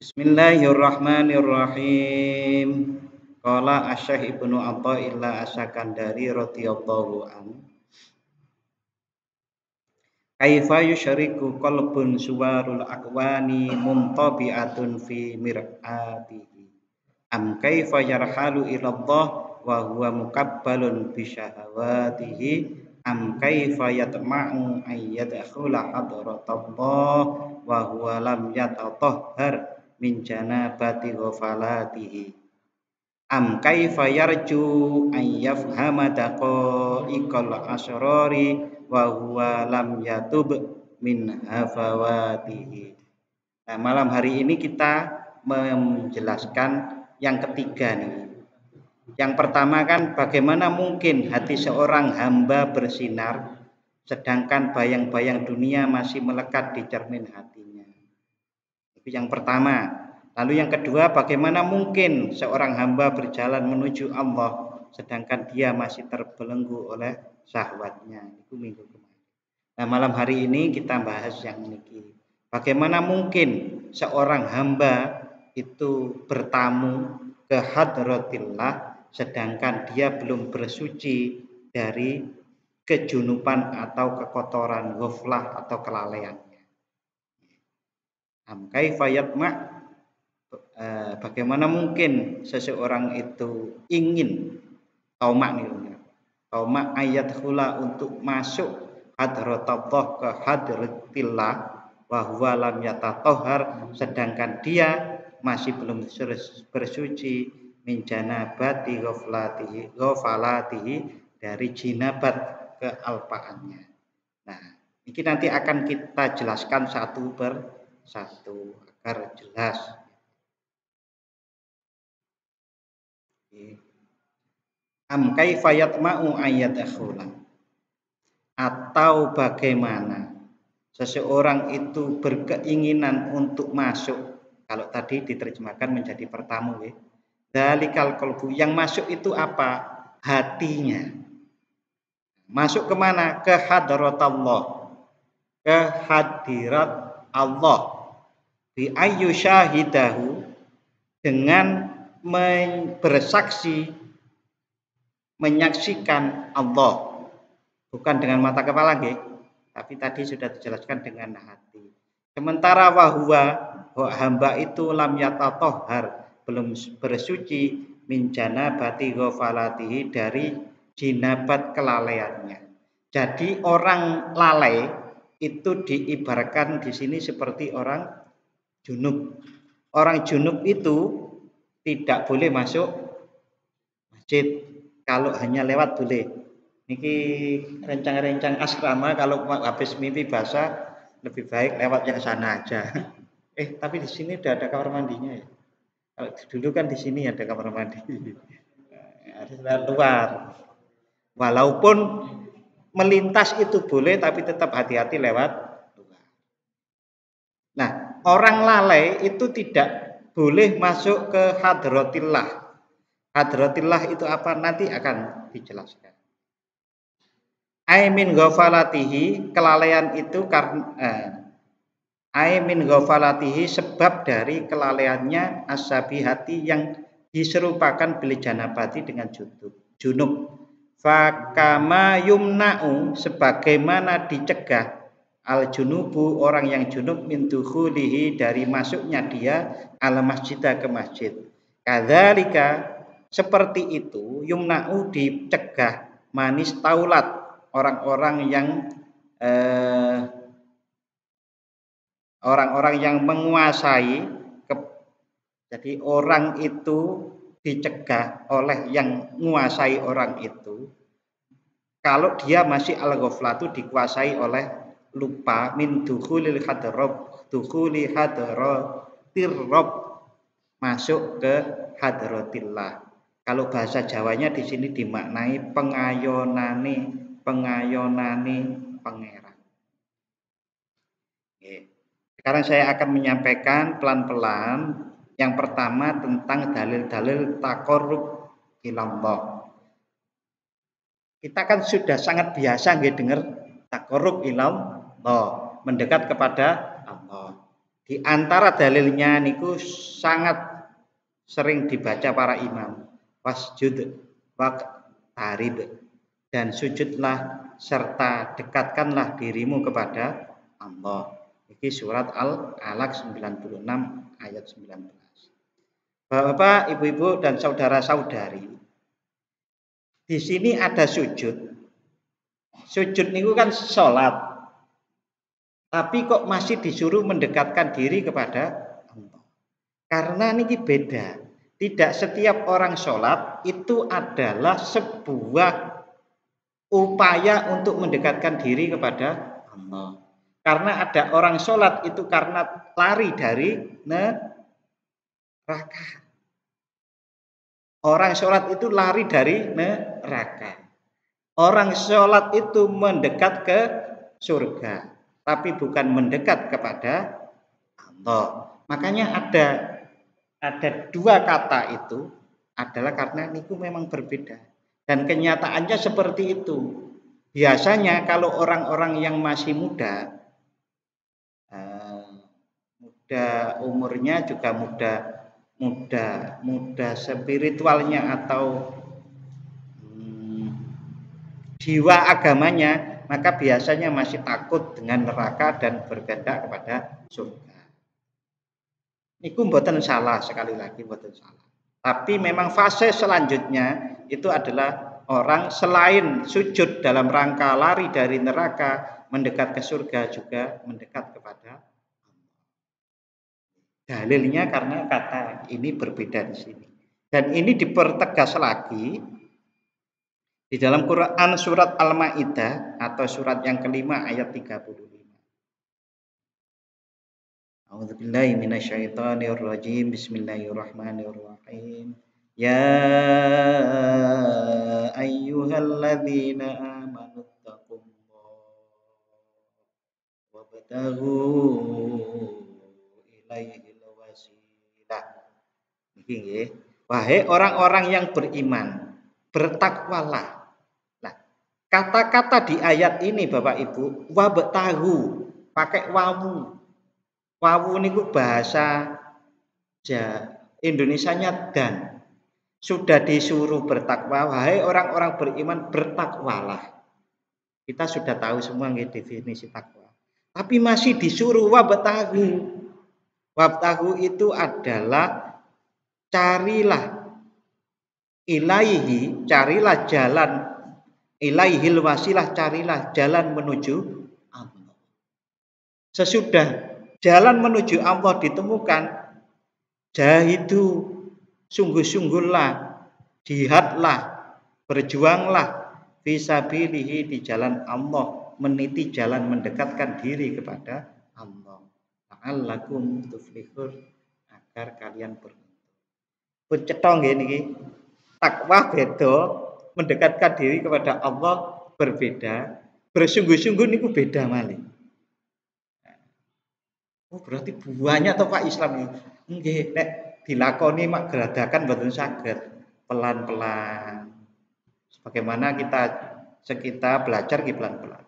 Bismillahirrahmanirrahim. Qala Asy-Syaikh Ibnu Athaillah Asy-Syakandari radhiyallahu anhu. Kaifa yusyriku qalbun suwarul akwani mumtabi'atun fi mir'atihi. Am kaifa yarhalu ilallah wa huwa mukabbalun bi syahawatihi. Am kaifa yatma'u ay yadkhula hadratallah wa huwa lam yatatahhar min janabati ghafalatihi. Am kaifa yarju an yafhama daqaiqal asrari wa huwa lam yatub min hafawatihi. Nah, malam hari ini kita menjelaskan yang ketiga nih. Yang pertama kan bagaimana mungkin hati seorang hamba bersinar sedangkan bayang-bayang dunia masih melekat di cermin hatinya. Itu yang pertama. Lalu yang kedua, bagaimana mungkin seorang hamba berjalan menuju Allah sedangkan dia masih terbelenggu oleh syahwatnya. Itu minggu kemarin. Nah, malam hari ini kita bahas yang ini. Bagaimana mungkin seorang hamba itu bertamu ke hadratillah sedangkan dia belum bersuci dari kejunupan atau kekotoran ghaflah atau kelalaiannya. Kaifa yatma', bagaimana mungkin seseorang itu ingin tamak ayat hula untuk masuk hadratallah ke hadratillah wa huwa lam yatatahhar sedangkan dia masih belum bersuci min janabati ghafalatihi dari jinabat kealpaannya. Nah, ini nanti akan kita jelaskan satu per satu agar jelas. Am kaifa yatma'u ayyadakhula, atau bagaimana seseorang itu berkeinginan untuk masuk. Kalau tadi diterjemahkan menjadi pertamu ya. Dalikal qalbu, yang masuk itu apa? Hatinya. Masuk kemana? Ke hadratallah, ke hadirat Allah. Bi ayyu syahidahu, dengan bersaksi menyaksikan Allah, bukan dengan mata kepala nggih, tapi tadi sudah dijelaskan dengan hati. Sementara wahwa hamba itu lam yatatahhar, belum bersuci min janabati ghafalatihi, dari jinabat kelalaiannya. Jadi orang lalai itu diibaratkan di sini seperti orang junub. Orang junub itu tidak boleh masuk masjid, kalau hanya lewat boleh. Niki rencang-rencang asrama kalau habis mimpi basah lebih baik lewat yang sana aja. Tapi di sini udah ada kamar mandinya ya. Kalau dulu kan di sini ada kamar mandi. Harus lewat luar. Walaupun melintas itu boleh, tapi tetap hati-hati lewat luar. Nah, orang lalai itu tidak boleh masuk ke hadratillah. Hadratillah itu apa? Nanti akan dijelaskan. Aimin ghafalatihi, kelalaian itu karena aimin ghafalatihi, sebab dari kelalaiannya asabihati yang diserupakan bil janabati dengan junub. Fakama yumna'u, sebagaimana dicegah al junubu, orang yang junub, min dukhulihi, dari masuknya dia al masjidah, ke masjid. Kadzalika, seperti itu, yumna'u, dicegah manis taulat, orang-orang yang menguasai. Jadi orang itu dicegah oleh yang menguasai orang itu kalau dia masih al-ghaflatu, dikuasai oleh lupa, min dukhulil hadrab, dukhuli hadratirrob, masuk ke hadratillah. Kalau bahasa Jawanya di sini dimaknai pengayonane pangeran. Sekarang saya akan menyampaikan pelan-pelan. Yang pertama tentang dalil-dalil taqarrub ilallah. Kita kan sudah sangat biasa dengar taqarrub ilallah, mendekat kepada Allah. Di antara dalilnya niku sangat sering dibaca para imam. Wasjud waqtarib, dan sujudlah serta dekatkanlah dirimu kepada Allah. Ini surat Al-Alaq 96 ayat 19. Bapak, ibu-ibu dan saudara-saudari, di sini ada sujud. Sujud niku kan sholat. Tapi kok masih disuruh mendekatkan diri kepada Allah. Karena ini beda. Tidak setiap orang sholat itu adalah sebuah upaya untuk mendekatkan diri kepada Allah. Karena ada orang sholat itu karena lari dari neraka. Orang sholat itu lari dari neraka. Orang sholat itu mendekat ke surga, tapi bukan mendekat kepada Allah. Makanya ada dua kata itu adalah karena niku memang berbeda. Dan kenyataannya seperti itu. Biasanya kalau orang-orang yang masih muda umurnya juga muda spiritualnya atau jiwa agamanya, maka biasanya masih takut dengan neraka dan berkehendak kepada surga. Niku mboten salah, sekali lagi mboten salah. Tapi memang fase selanjutnya itu adalah orang selain sujud dalam rangka lari dari neraka, mendekat ke surga, juga mendekat kepada Allah. Dalilnya karena kata ini berbeda di sini. Dan ini dipertegas lagi di dalam Quran surat Al-Maidah atau surat yang kelima ayat 35. A'udzubillahi minasyaitonirrajim. Bismillahirrahmanirrahim. Ya ayyuhalladzina amanu taqullaha wabtaghu ilaihil wasilah. Niki nggih. Wahai orang-orang yang beriman, bertakwalah. Nah, kata-kata di ayat ini Bapak Ibu, wabtaghu pakai wawu. Wawu niku bahasa Indonesianya dan. Sudah disuruh bertakwa, wahai orang-orang beriman, bertakwalah. Kita sudah tahu semua nggih definisi takwa. Tapi masih disuruh wabtaghu. Wabtaghu itu adalah carilah ilaihi, carilah jalan, ilaihil wasilah, carilah jalan menuju Allah. Sesudah jalan menuju Allah ditemukan, jahidu, sungguh-sungguhlah, jihadlah, berjuanglah fisabilihi, di jalan Allah, meniti jalan mendekatkan diri kepada Allah. La'allakum tuflihun, agar kalian beruntung. Pun cetha nggih niki. Takwa beda, mendekatkan diri kepada Allah berbeda, bersungguh-sungguh niku beda malih. Oh, berarti banyak toh Pak Islam ini. Nggih, nek dilakoni mak geradakan mboten saged, pelan-pelan. Sebagaimana kita belajar ki pelan-pelan.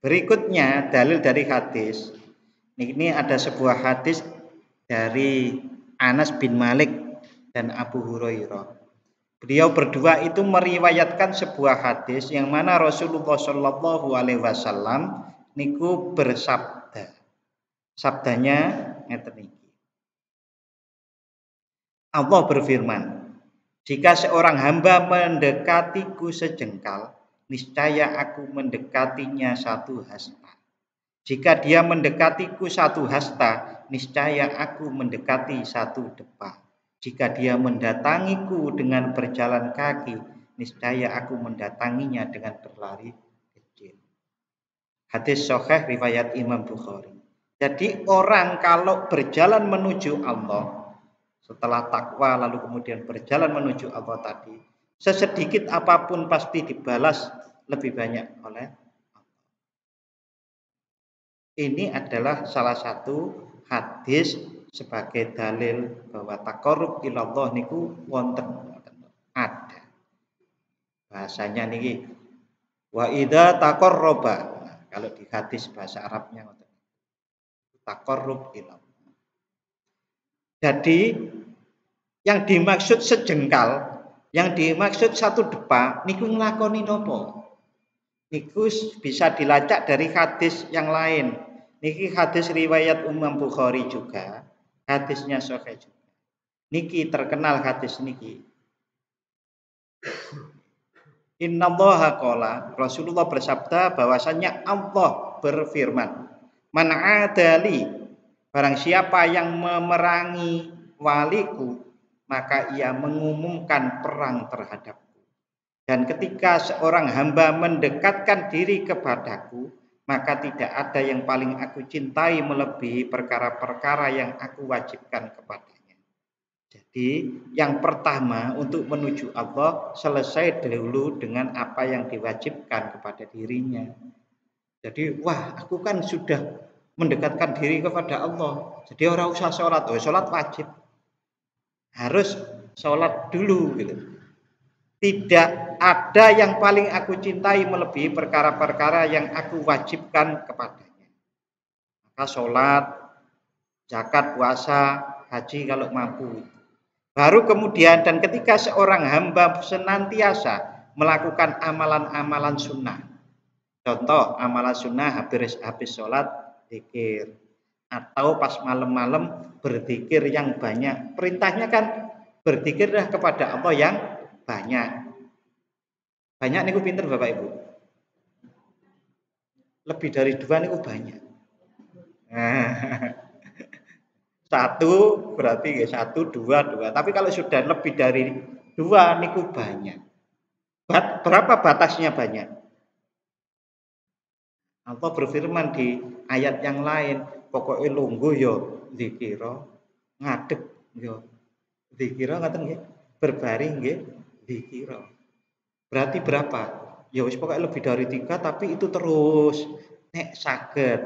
Berikutnya dalil dari hadis. Ini ada sebuah hadis dari Anas bin Malik dan Abu Hurairah. Beliau berdua itu meriwayatkan sebuah hadis yang mana Rasulullah Shallallahu Alaihi Wasallam niku bersabda. Sabdanya ngeten iki. Allah berfirman, jika seorang hamba mendekatiku sejengkal, niscaya aku mendekatinya satu hasta. Jika dia mendekatiku satu hasta, niscaya aku mendekati satu depa. Jika dia mendatangiku dengan berjalan kaki, niscaya aku mendatanginya dengan berlari kecil. Hadis sahih riwayat Imam Bukhari. Jadi orang kalau berjalan menuju Allah, setelah takwa lalu kemudian berjalan menuju Allah tadi, sesedikit apapun pasti dibalas lebih banyak oleh Allah. Ini adalah salah satu hadis sebagai dalil bahwa taqarrub ilallah niku wonten, ada. Bahasanya niki wa idza taqarraba, Kalau di hadis bahasa Arabnya taqarrub ilallah. Jadi yang dimaksud sejengkal, yang dimaksud satu depak niku nglakoni nopo? Niku bisa dilacak dari hadis yang lain. Niki hadis riwayat Imam Bukhari juga, hadisnya sahih juga. Niki terkenal hadis niki. Innallaha qala, Rasulullah bersabda bahwasanya Allah berfirman, "Man adali, barang siapa yang memerangi waliku, maka ia mengumumkan perang terhadapku. Dan ketika seorang hamba mendekatkan diri kepadaku, maka tidak ada yang paling aku cintai melebihi perkara-perkara yang aku wajibkan kepadanya." Jadi yang pertama untuk menuju Allah selesai dahulu dengan apa yang diwajibkan kepada dirinya. Jadi wah aku kan sudah mendekatkan diri kepada Allah. Jadi orang usah sholat, sholat wajib. Harus sholat dulu gitu. Tidak ada yang paling aku cintai melebihi perkara-perkara yang aku wajibkan kepadanya. Maka sholat, zakat, puasa, haji kalau mampu. Baru kemudian dan ketika seorang hamba senantiasa melakukan amalan-amalan sunnah. Contoh amalan sunnah habis sholat zikir. Atau pas malam-malam berzikir yang banyak. Perintahnya kan berzikirlah kepada Allah yang banyak. Banyak niku pinter Bapak Ibu. Lebih dari 2 niku banyak. Satu berarti ya 1, 2. Tapi kalau sudah lebih dari 2 niku banyak. Berapa batasnya banyak? Allah berfirman di ayat yang lain, pokoknya lungguh yo zikira, ngadeg yo zikira ngaten nggih, berbaring nggih zikira. Berarti berapa? Ya wis pokoknya lebih dari 3 tapi itu terus nek saged.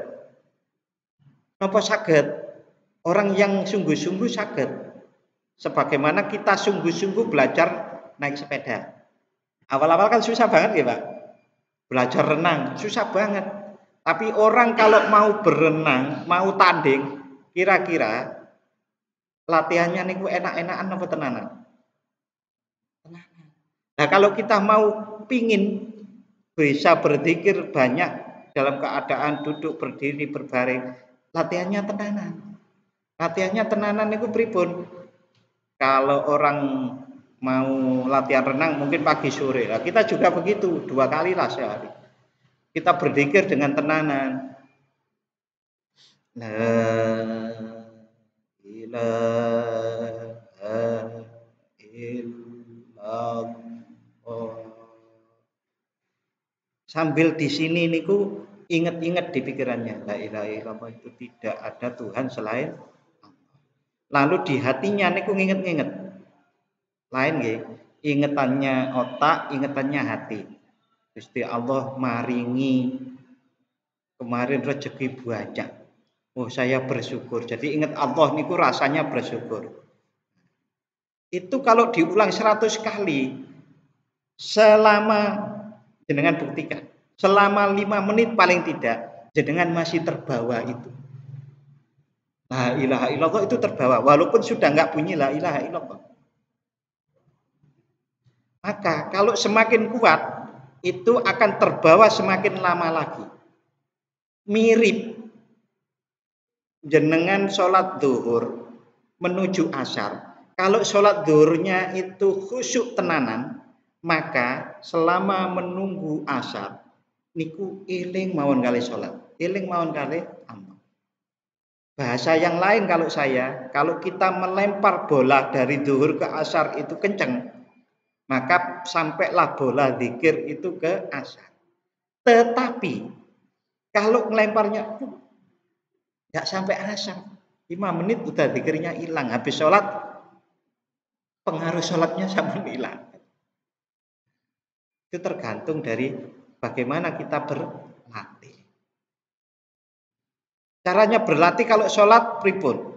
Napa saged? Orang yang sungguh-sungguh saged. Sebagaimana kita sungguh-sungguh belajar naik sepeda. Awal-awal kan susah banget ya Pak. Belajar renang susah banget. Tapi orang kalau mau berenang, mau tanding, kira-kira latihannya niku enak-enakan apa tenanan? Tenanan. Nah kalau kita mau pingin bisa berzikir banyak dalam keadaan duduk, berdiri, berbaring, latihannya tenanan. Latihannya tenanan niku pripun? Kalau orang mau latihan renang mungkin pagi sore. Nah, kita juga begitu, 2 kali lah sehari. Kita berzikir dengan tenanan. La ilaha illallah. Sambil di sini niku ingat-ingat di pikirannya, la ilaha illallah itu tidak ada Tuhan selain Allah. Lalu di hatinya niku nginget-nginget. Lain nggih, ingetannya otak, ingetannya hati. Gusti Allah maringi kemarin rezeki banyak. Oh, saya bersyukur. Jadi ingat Allah niku rasanya bersyukur. Itu kalau diulang 100 kali selama jenengan buktikan. Selama 5 menit paling tidak jenengan masih terbawa itu. La ilaha illallah itu terbawa walaupun sudah enggak bunyi la ilaha illallah. Maka kalau semakin kuat itu akan terbawa semakin lama lagi. Mirip jenengan sholat zuhur menuju asar. Kalau sholat zuhurnya itu khusyuk tenanan, maka selama menunggu asar niku eling mawon kali sholat, eling mawon kali amal. Bahasa yang lain kalau kita melempar bola dari zuhur ke asar itu kenceng, maka sampailah bola zikir itu ke asar. Tetapi kalau melemparnya nggak sampai asar, 5 menit udah zikirnya hilang. Habis sholat pengaruh sholatnya sampai hilang. Itu tergantung dari bagaimana kita berlatih. Caranya berlatih kalau sholat pripun?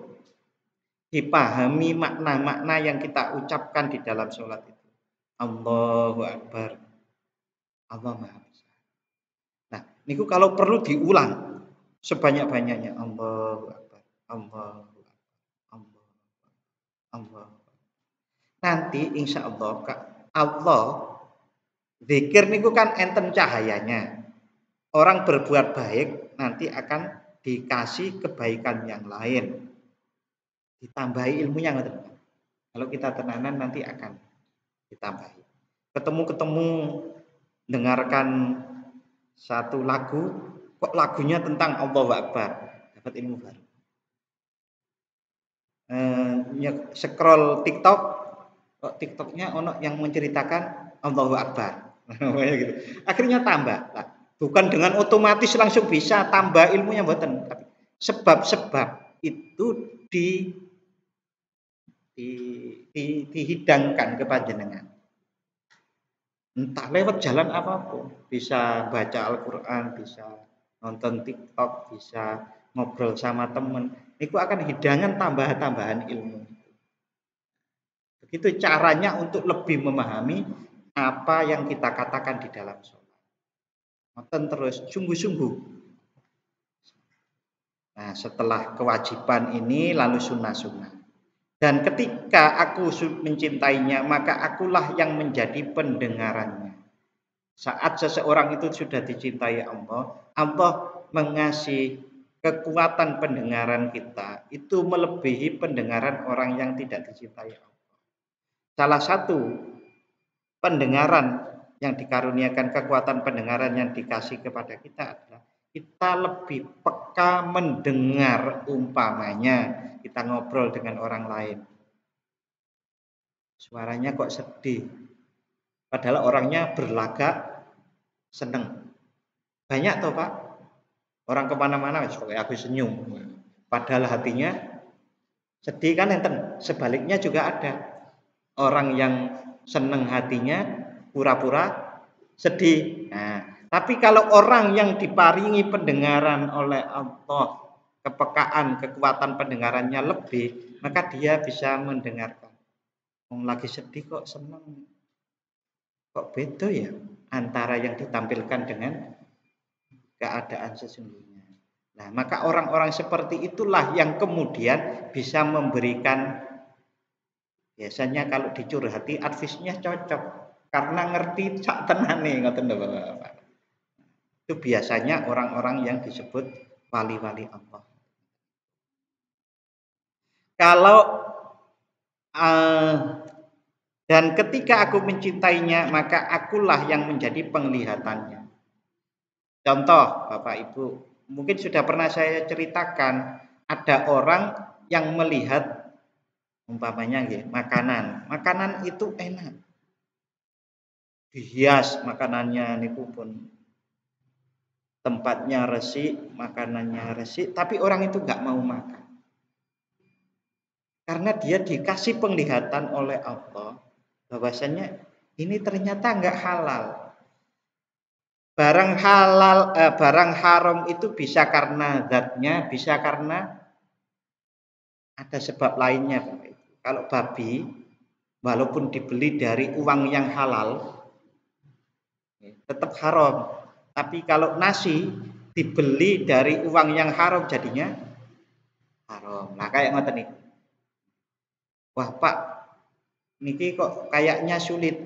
Dipahami makna-makna yang kita ucapkan di dalam sholat itu. Allahu Akbar. Allah Maha Besar. Nah, Niku kalau perlu diulang sebanyak-banyaknya. Allahu Akbar. Allahu Akbar. Allah. Allah. Nanti insya Allah Kak, Allah zikir niku kan enten cahayanya. Orang berbuat baik nanti akan dikasih kebaikan yang lain. Ditambahi ilmunya ngoten. Kalau kita tenanan nanti akan ditambahi. Ketemu-ketemu dengarkan satu lagu, kok lagunya tentang Allahu Akbar, dapat ilmu baru. Scroll TikTok, kok TikToknya ono yang menceritakan Allahu Akbar. Gitu. Akhirnya tambah. Nah, bukan dengan otomatis langsung bisa tambah ilmunya mboten, tapi sebab-sebab itu dihidangkan ke panjenengan. Entah lewat jalan apapun, bisa baca Al-Qur'an, bisa nonton TikTok, bisa ngobrol sama temen, itu akan hidangan tambahan-tambahan ilmu. Begitu caranya untuk lebih memahami apa yang kita katakan di dalam sholat. Nonton terus, sungguh-sungguh. Nah, setelah kewajiban ini lalu sunnah-sunnah. Dan ketika aku mencintainya, maka akulah yang menjadi pendengarannya. Saat seseorang itu sudah dicintai Allah, Allah mengasih kekuatan pendengaran kita itu melebihi pendengaran orang yang tidak dicintai Allah. Salah satu pendengaran yang dikaruniakan, kekuatan pendengaran yang dikasih kepada kita adalah kita lebih peka mendengar, umpamanya kita ngobrol dengan orang lain. Suaranya kok sedih. Padahal orangnya berlagak seneng. Banyak toh Pak. Orang kemana-mana kayak aku senyum. Padahal hatinya sedih kan enten. Sebaliknya juga ada. Orang yang seneng hatinya pura-pura sedih. Nah, tapi kalau orang yang diparingi pendengaran oleh Allah, kepekaan, kekuatan pendengarannya lebih, maka dia bisa mendengarkan. Lagi sedih kok seneng. Kok beda ya antara yang ditampilkan dengan keadaan sesungguhnya. Nah, maka orang-orang seperti itulah yang kemudian bisa memberikan, biasanya kalau dicurhati advisnya cocok karena ngerti sak tenane ngoten lho Bapak. Itu biasanya orang-orang yang disebut wali-wali Allah. Kalau dan ketika aku mencintainya, maka akulah yang menjadi penglihatannya. Contoh, Bapak Ibu, mungkin sudah pernah saya ceritakan, ada orang yang melihat umpamanya makanan. Makanan itu enak. Dihias makanannya niku pun tempatnya resik, makanannya resik, tapi orang itu nggak mau makan. Karena dia dikasih penglihatan oleh Allah bahwasanya ini ternyata nggak halal. Barang halal, barang haram itu bisa karena zatnya, bisa karena ada sebab lainnya. Kalau babi, walaupun dibeli dari uang yang halal, tetap haram. Tapi kalau nasi dibeli dari uang yang haram, jadinya haram. Nah kayak ngoten nih. Wah Pak, niki kok kayaknya sulit.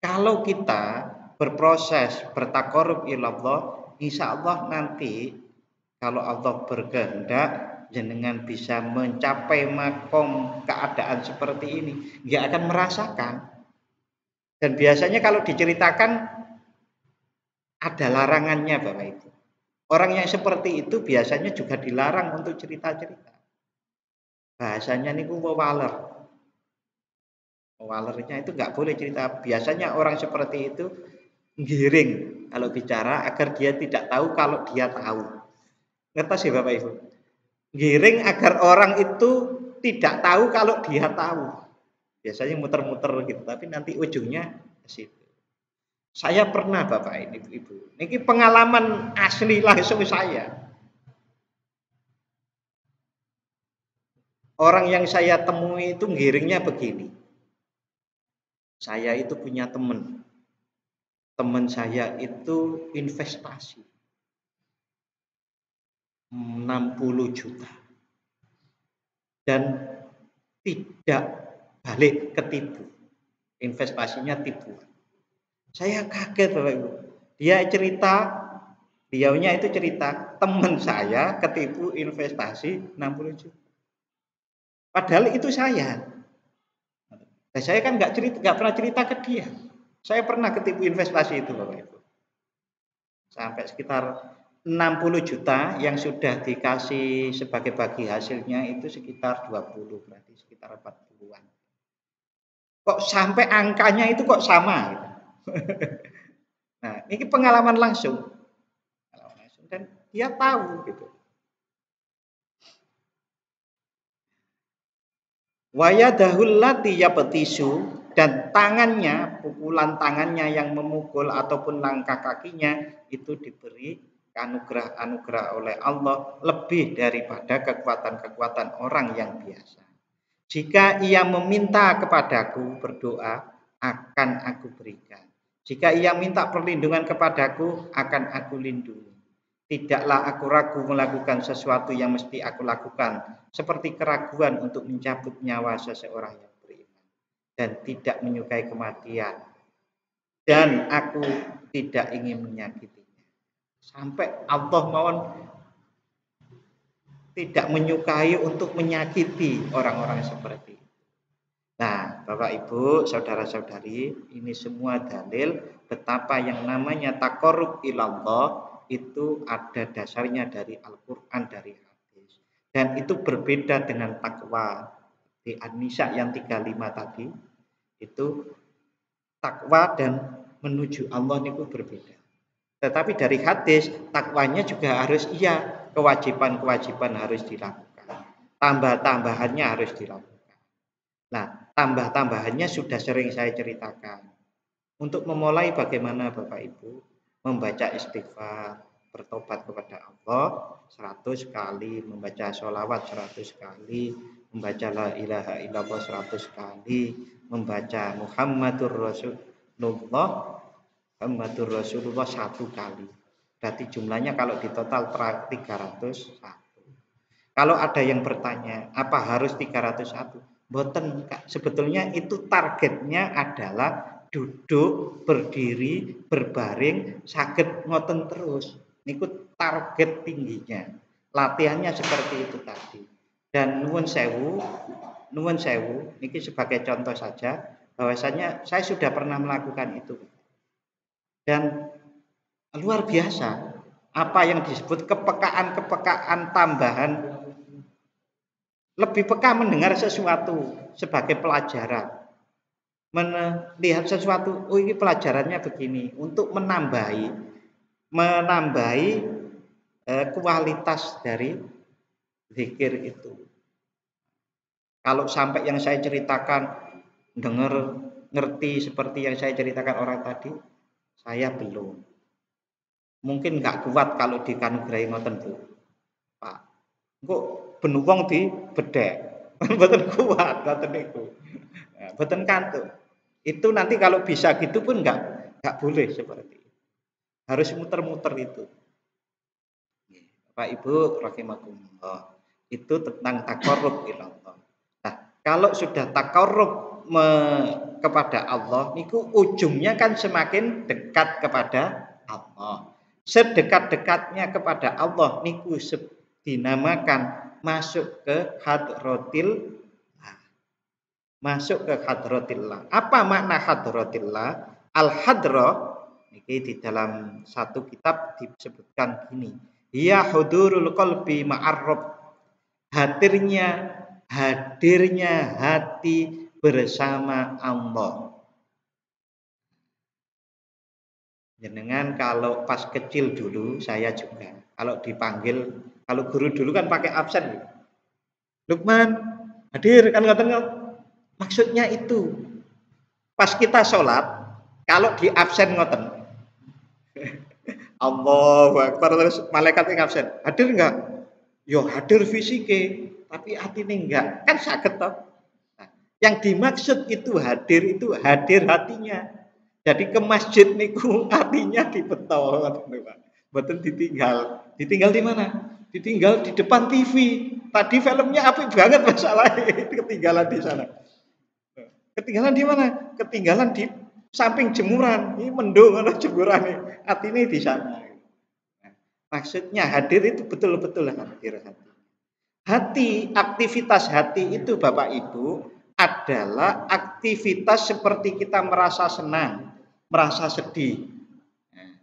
Kalau kita berproses bertakarub ilallah, insya Allah nanti kalau Allah berkehendak jenengan bisa mencapai makom keadaan seperti ini, dia akan merasakan. Dan biasanya kalau diceritakan ada larangannya Bapak Ibu. Orang yang seperti itu biasanya juga dilarang untuk cerita-cerita. Bahasanya niku wawaler. Wawalernya itu nggak boleh cerita. Biasanya orang seperti itu giring kalau bicara agar dia tidak tahu kalau dia tahu. Ngerti sih Bapak Ibu? Giring agar orang itu tidak tahu kalau dia tahu. Biasanya muter-muter gitu, tapi nanti ujungnya ke situ. Saya pernah Bapak ini Ibu. Ini pengalaman asli langsung saya. Orang yang saya temui itu giringnya begini. Saya itu punya teman. Teman saya itu investasi. 60 juta dan tidak balik ketipu. Investasinya tipuan. Saya kaget Bapak Ibu. Beliaunya itu cerita, teman saya ketipu investasi 60 juta. Padahal itu saya. Nah, saya kan nggak pernah cerita ke dia. Saya pernah ketipu investasi itu Bapak Ibu. Sampai sekitar 60 juta yang sudah dikasih sebagai bagi hasilnya itu sekitar 20, berarti sekitar 40-an. Kok sampai angkanya itu kok sama gitu. Nah, ini pengalaman langsung. Dan dia tahu gitu. Wayadahul lati yapetisu, dan tangannya, pukulan tangannya yang memukul ataupun langkah kakinya itu diberi anugerah-anugerah oleh Allah lebih daripada kekuatan-kekuatan orang yang biasa. Jika ia meminta kepadaku berdoa, akan aku berikan. Jika ia minta perlindungan kepadaku, akan aku lindungi. Tidaklah aku ragu melakukan sesuatu yang mesti aku lakukan, seperti keraguan untuk mencabut nyawa seseorang yang beriman dan tidak menyukai kematian. Dan aku tidak ingin menyakitinya. Sampai Allah mohon tidak menyukai untuk menyakiti orang-orang seperti itu. Nah, Bapak Ibu, saudara-saudari, ini semua dalil betapa yang namanya taqarrub ilallah itu ada dasarnya dari Al-Quran, dari hadis. Dan itu berbeda dengan takwa. Di An-Nisa yang 35 tadi, itu takwa dan menuju Allah itu berbeda. Tetapi dari hadis, takwanya juga harus kewajiban-kewajiban harus dilakukan. Tambah-tambahannya harus dilakukan. Nah, tambah-tambahannya sudah sering saya ceritakan. Untuk memulai bagaimana Bapak Ibu membaca istighfar, bertobat kepada Allah 100 kali, membaca sholawat 100 kali, membaca la ilaha illallah 100 kali, membaca Muhammadur Rasulullah 1 kali. Berarti jumlahnya kalau di total 301. Kalau ada yang bertanya, apa harus 301? Boten, sebetulnya itu targetnya adalah duduk, berdiri, berbaring, saged ngoten terus. Niku target tingginya. Latihannya seperti itu tadi. Dan nuwun sewu, niki sebagai contoh saja, bahwasanya saya sudah pernah melakukan itu. Dan luar biasa apa yang disebut kepekaan tambahan, lebih peka mendengar sesuatu sebagai pelajaran, melihat sesuatu, oh ini pelajarannya begini, untuk menambahi kualitas dari zikir itu. Kalau sampai yang saya ceritakan ngerti seperti yang saya ceritakan orang tadi, saya belum. Mungkin nggak kuat kalau dikanugerahi ngoten Bu. Pak. Kok ben wong di bedhek. Mboten kuat ngoten niku. Nah, mboten kantuk. Itu nanti kalau bisa gitu pun nggak boleh seperti itu. Harus muter-muter itu. Bapak Ibu rahimakumullah. Itu tentang taqarrub ilallah. Nah, kalau sudah taqarrub kepada Allah niku ujungnya kan semakin dekat kepada Allah. Sedekat-dekatnya kepada Allah niku dinamakan masuk ke hadratillah. Masuk ke hadratillah. Apa makna hadratillah? Al-hadra niki di dalam satu kitab disebutkan gini. Ya hudurul qalbi ma'arrab. Hadirnya hati bersama Allah. Jenengan kalau pas kecil dulu, saya juga kalau dipanggil, kalau guru dulu kan pakai absen gitu. Lukman hadir kan ngoten. Maksudnya itu pas kita sholat, kalau di absen ngoten Allahu Akbar, terus malaikat yang absen, hadir enggak? Yo hadir fisike, tapi hatine enggak, kan saged toh. Nah, yang dimaksud itu hadir hatinya. Jadi ke masjid niku hatinya dibeto, mboten ditinggal. Ditinggal di mana? ditinggal di depan TV. Tadi filmnya apik banget masalahnya, ketinggalan di sana. Ketinggalan di mana? Ketinggalan di samping jemuran. Ini mendung ana jemuran. Atine di sana. Nah, maksudnya hadir itu betul-betul hadir hati. Hati, aktivitas hati itu Bapak Ibu adalah aktivitas seperti kita merasa senang, merasa sedih. Nah,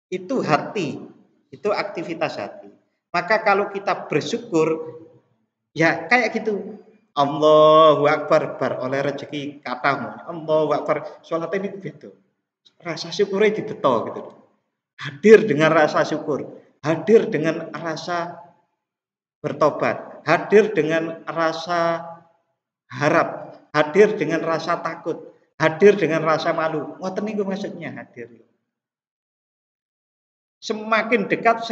itu hati, itu aktivitas hati. Maka kalau kita bersyukur, ya kayak gitu. Allahu Akbar bar oleh rezeki katamu. Allahu Akbar. Salat ini beda. Rasa syukurnya dibeto gitu. Hadir dengan rasa syukur, hadir dengan rasa bertobat, hadir dengan rasa harap, hadir dengan rasa takut, hadir dengan rasa malu. Ngoten niku maksudnya hadir. Semakin dekat,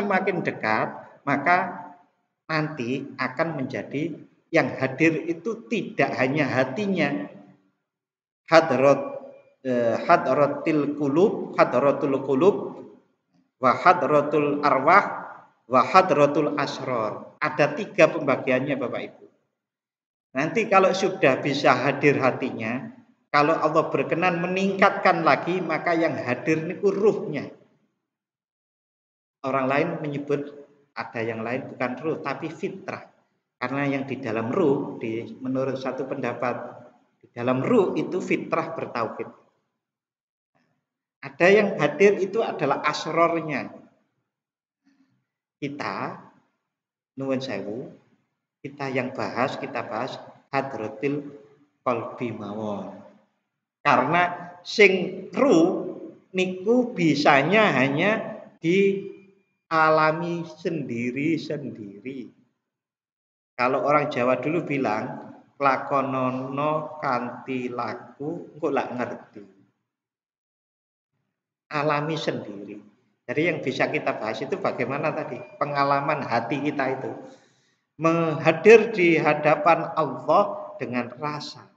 maka nanti akan menjadi yang hadir itu tidak hanya hatinya, hadrat hadratil qulub wa hadratul arwah wa hadratul asror. Ada 3 pembagiannya Bapak Ibu. Nanti kalau sudah bisa hadir hatinya, kalau Allah berkenan meningkatkan lagi, maka yang hadir niku ruhnya. Orang lain menyebut ada yang lain bukan ruh tapi fitrah. Karena yang di dalam ruh, menurut satu pendapat, di dalam ruh itu fitrah bertauhid. Ada yang hadir itu adalah asrornya. Kita, nuwun sewu, kita bahas hadratil qalbi mawon. Karena sing ruh niku bisanya hanya dialami sendiri-sendiri. Kalau orang Jawa dulu bilang lakonono kanthi laku engko lak ngerti. Alami sendiri. Jadi yang bisa kita bahas itu bagaimana tadi pengalaman hati kita itu menghadir di hadapan Allah dengan rasa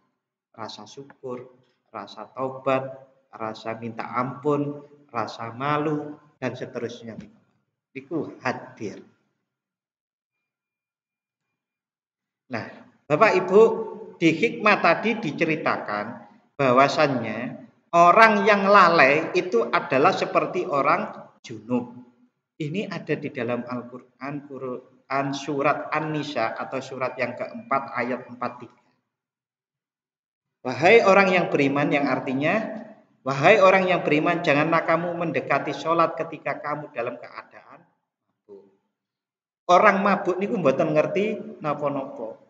syukur, rasa taubat, rasa minta ampun, rasa malu dan seterusnya. Itu hadir. Nah, Bapak Ibu, di hikmah tadi diceritakan bahwasannya orang yang lalai itu adalah seperti orang junub. Ini ada di dalam Al-Quran surat An-Nisa atau surat yang keempat ayat 43. Wahai orang yang beriman, yang artinya wahai orang yang beriman, janganlah kamu mendekati sholat ketika kamu dalam keadaan mabuk. Orang mabuk niku mboten ngerti napa-napa.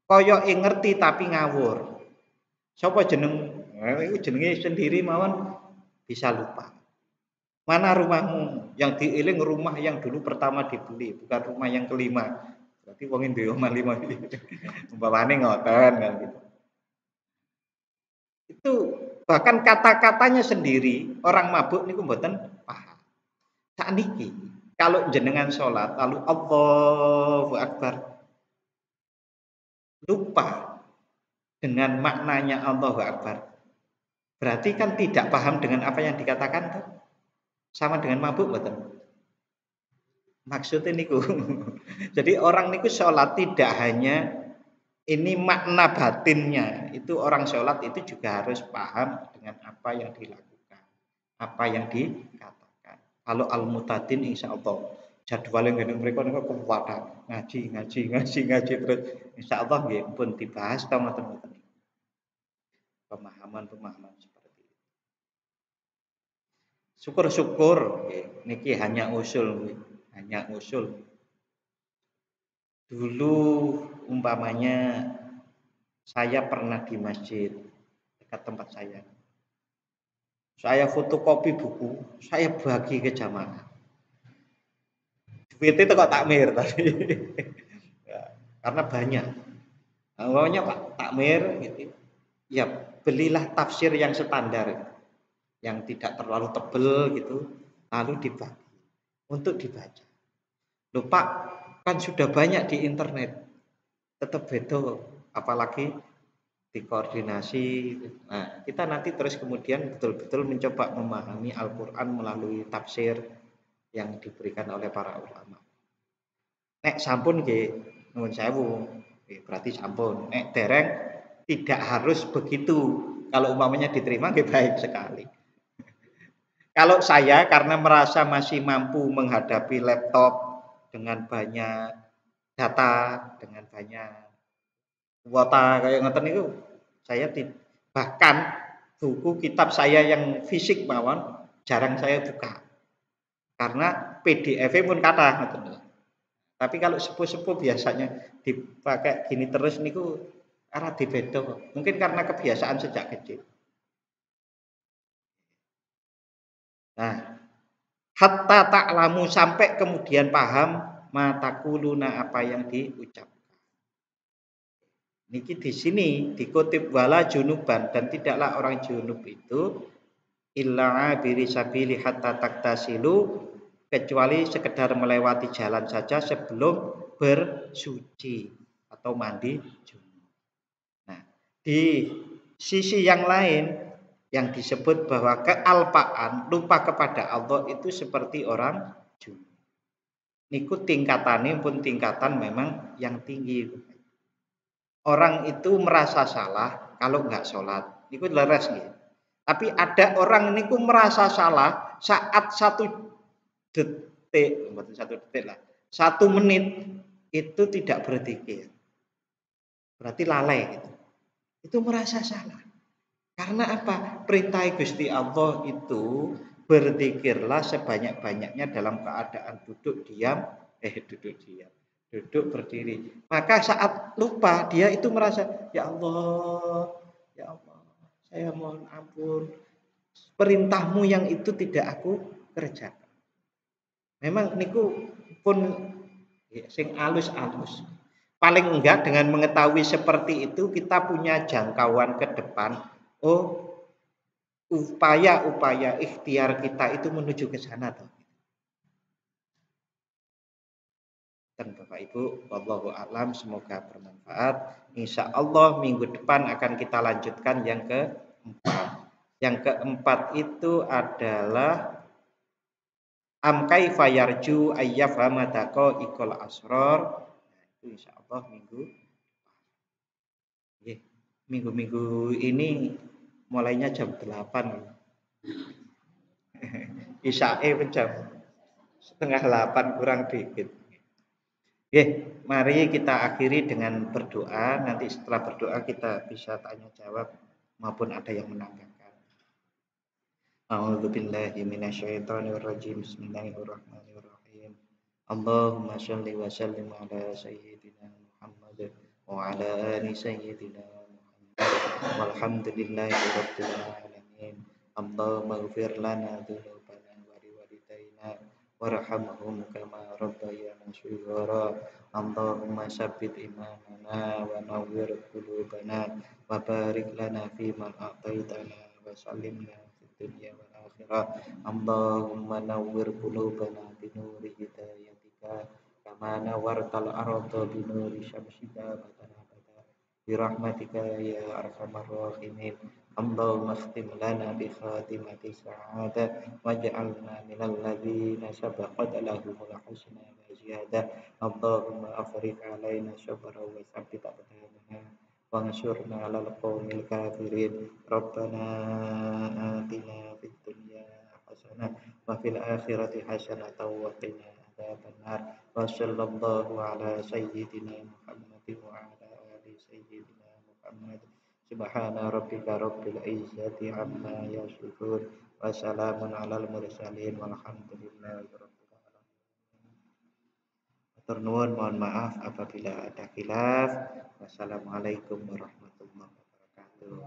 Koyoke ngerti tapi ngawur. Sapa iku jenenge sendiri mawon bisa lupa. Mana rumahmu? Yang diiling rumah yang dulu pertama dibeli, bukan rumah yang kelima. Berarti wong duwe omah 5. Umpamane ngoten kan gitu. Itu bahkan kata-katanya sendiri orang mabuk niku mboten paham. Sakniki kalau jenengan sholat lalu Allahu Akbar lupa dengan maknanya Allahu Akbar. Berarti kan tidak paham dengan apa yang dikatakan tuh. Sama dengan mabuk betul. Maksudnya niku. Jadi orang niku sholat tidak hanya ini makna batinnya. Itu orang sholat itu juga harus paham dengan apa yang dilakukan, apa yang dikatakan. Kalau al-mutadin insya Allah jadwalnya ngene mereka niku kuwatan ngaji terus insya Allah nggih pun dibahas tau ngoten-ngoten. Pemahaman seperti itu. Syukur-syukur niki hanya usul. Dulu umpamanya saya pernah di masjid dekat tempat saya. Saya fotokopi buku, saya bagi ke jamaah. Duitnya itu kok takmir tadi. Ya, karena banyak. Awalnya Pak takmir gitu. Ya belilah tafsir yang standar, yang tidak terlalu tebel gitu, lalu dibagi untuk dibaca. Lupa kan sudah banyak di internet, tetap beda, apalagi dikoordinasi. Nah, kita nanti terus kemudian betul-betul mencoba memahami Al-Quran melalui tafsir yang diberikan oleh para ulama. Nek sampun nggih nuwun sewu, nggih berarti sampun. Nek dereng tidak harus begitu. Kalau umpamanya diterima nggih baik sekali. Kalau saya karena merasa masih mampu menghadapi laptop dengan banyak data, dengan banyak kuota kayak ngoten niku, saya bahkan buku kitab saya yang fisik mawon jarang saya buka. Karena PDF-e pun kathah ngoten lho. Tapi kalau sepuh-sepuh biasanya dipakai gini terus niku arah dibedo. Mungkin karena kebiasaan sejak kecil. Nah, hatta ta'lamu sampai kemudian paham matakuluna apa yang diucap. Niki di sini dikutip wala junuban dan tidaklah orang junub itu illa abiri sabili hatta taktasilu kecuali sekedar melewati jalan saja sebelum bersuci atau mandi junub. Nah, di sisi yang lain yang disebut bahwa kealpaan lupa kepada Allah itu seperti orang junub. Niku tingkatannya pun tingkatan memang yang tinggi. Orang itu merasa salah kalau nggak sholat. Niku leres nih. Tapi ada orang niku merasa salah saat satu detik, bukan satu detik lah, 1 menit itu tidak berzikir. Berarti lalai gitu. Itu merasa salah. Karena apa? Perintah Gusti Allah itu berzikirlah sebanyak-banyaknya dalam keadaan duduk diam, duduk diam, duduk berdiri. Maka saat lupa dia itu merasa, ya Allah, ya Allah, saya mohon ampun. Perintahmu yang itu tidak aku kerjakan. Memang niku pun ya, sing alus-alus. Paling enggak dengan mengetahui seperti itu kita punya jangkauan ke depan. Oh, upaya-upaya ikhtiar kita itu menuju ke sana toh. Dan Bapak Ibu, wallahu a'lam, semoga bermanfaat. Insya Allah minggu depan akan kita lanjutkan yang keempat. Yang keempat itu adalah am kaifa yarju ayyafhama ikol asror. Nah, itu insya Allah minggu-minggu ini mulainya jam 8. Isyae jam setengah 8 kurang dikit. Oke, mari kita akhiri dengan berdoa. Nanti setelah berdoa kita bisa tanya jawab maupun ada yang menambahkan. A'udzubillahi minasyaitonirrajim. Bismillahirrahmanirrahim. Allahumma shalli wa sallim ala sayyidina Muhammad wa ala ali sayyidina Muhammad. Walhamdulillahi rabbil alamin. Allahumma ighfir lana dzunubana wa liwalidayna warhamhum kama rabbayana shighara. Allahumma sabbit imanana wa nawwir qulubana wa barik lana fi ma a'taitana wa sallimna fid dunya wal akhirah. Allahumma nawwir qulubana bi nuri hidayatika kama nawwartal arda bi nuri syamsika bi rahmatika ya arhamar rahimin. Allahumma khtim lana bi khatimati sa'adah waj'alna minal ladzina sabaqat lahumul husna wa ziyadah. Allahumma afriq alaina sabra wa tsabbit aqdamana wansurna 'alal qaumil kafirin. Rabbana atina fid dunya hasanah wa fil akhirati hasanah wa qina adzabannar. Wa sallallahu ala sayyidina Muhammadin wa ala ali sayyidina Muhammad. Subhana rabbika rabbil izzati amma yasifun wa salamun alal mursalin walhamdulillahi rabbil alamin. Matur nuwun, mohon maaf apabila ada khilaf. Wassalamualaikum warahmatullahi wabarakatuh.